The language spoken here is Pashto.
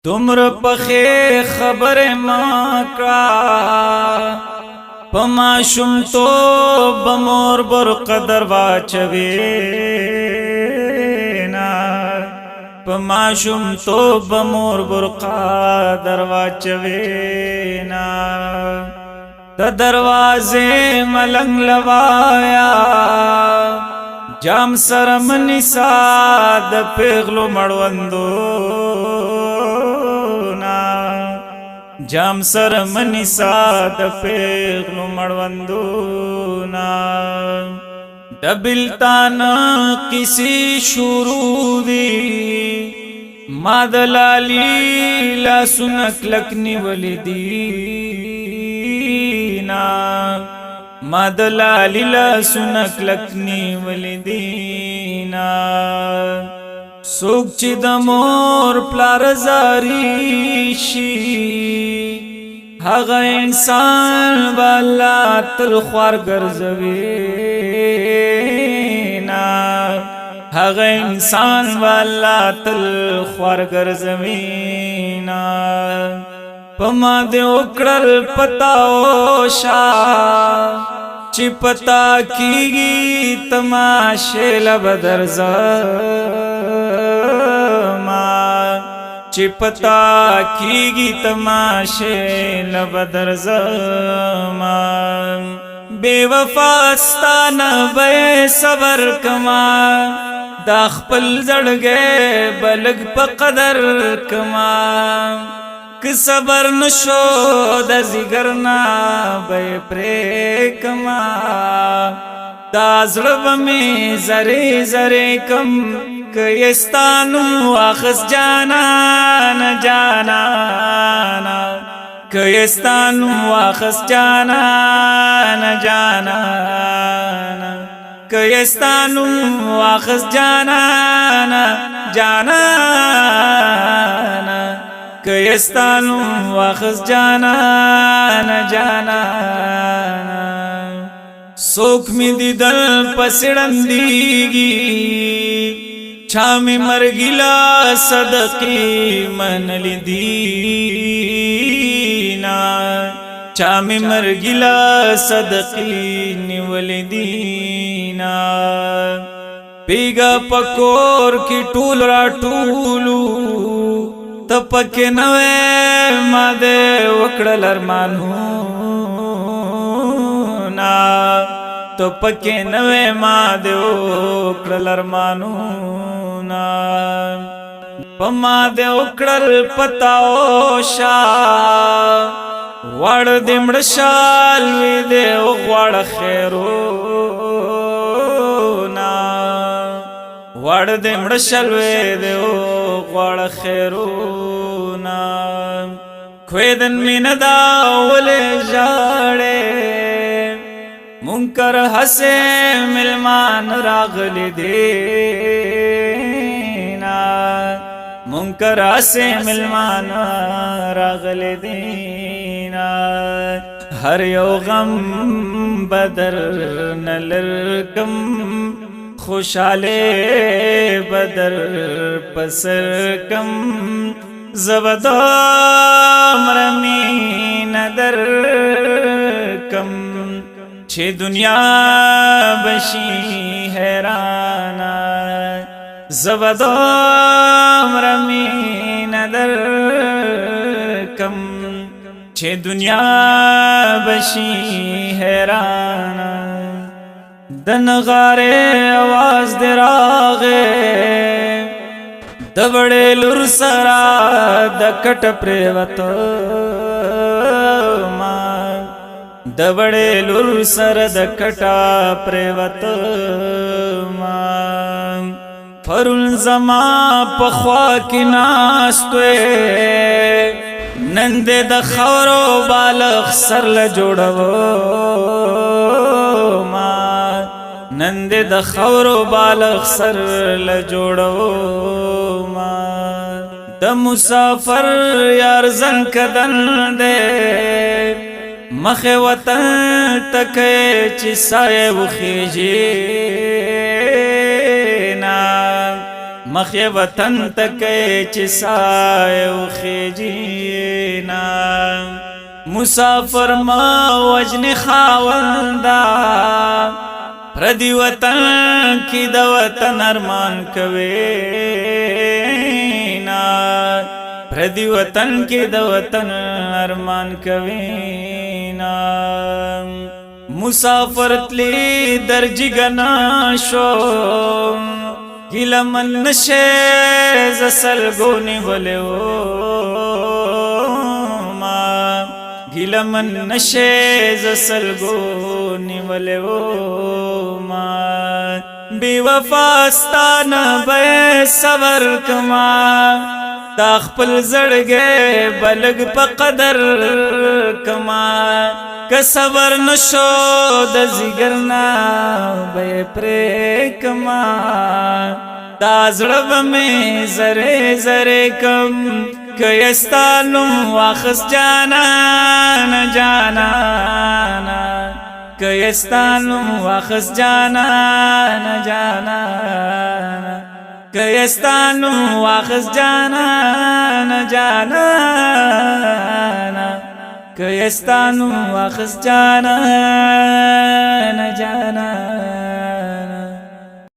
تمر پخې خبر ما کړه پما شم تو بمور بر قدر واچوي نا پما شم تو بمور بر قدر واچوي نا د دروازه ملنګ لوایا جام سرم نساد پیغلو مړوندو جام سرم نساد پیغلو مړوندو دبلتان کسی شروع دی مادلالی لا سنک لکنی ولیدینا مادلالی لا سنک لکنی ولیدینا سوک چی د مور پلار زاری شي هغه انسان بالا تل خوار ګرځوي نا هغه انسان بالا تل خوار ګرځوي نا پما دې وکړل پتاو شا چی پتا کیږي تماشه لبدر زما چی پتا کیږي تماشه لبدر زما بے وفاستان بے صبر کما دا خپل زړګې بلګ په قدر کما که صبر نشو د زیګرنا بے پرې کما دا زړه می زری زری کم کيستانو اخس جانان جانان کيستانو اخس جانان جانان کيستانو اخس جانان جانان کيستانو اخس جانان جانان سوک می دیدل پسړندېږي چا می مرګلا صدقې منل دینا چا می مرګلا صدقې نیول دینا پیګه پکور کی ټول را ټولو تپک نوې ما دې وکړل ارمانونه تپک نوې ما دې وکړل ارمانونه پما دې وکړل پتاو شا وړ دې مړشال وې دې وغوړ خیرونه وړ دې مړشال وې دې وغوړ خیرونه خویدن مینه دا ولې ژاړې منکر حسے ملمان راغلی دینا منکر حسے ملمان راغلی دینا ہر یو غم بدر نلرکم خوشالے بدر پسر کم زبدو مرمی ندر کم چه دنیا بشی حیرانا زبدو مرمی ندر کم چه دنیا بشی حیرانا دن غارے آواز دراغے دبڑے لور سرا دکٹ پریوتو دبڑے لور سر دکٹا پریوت ما فرون زما پخوا کی ناستوے نند د خورو بالغ سر لجوڑو ما نند د خورو بالغ سر لجوڑو ما د مسافر یار زن کدن دے مخ وطن تکے چی سائے وخیجی نا مخی وطن تکی چی سایو خیجینا مسافر ما وجن خاوندا پردی وطن کی د وطن ارمان کوینا پردی وطن کی د وطن ارمان کوینا مسافر تلی درجی گنا شو گیلا من نشے زسلگونی ولیو گیلا من نشے زسلگونی ولیو بی وفاستان بے صبر کما دا خپل زړګې بلګ په قدر کما که صبر نشو د زیګرنا به پرې کما دا زړه مې زره زره کم کيستانو واخس جانان جانانا کيستانو واخس جانان جانانا کيستانو واخس جانان جانانا کيستانو واخس جانان جانانا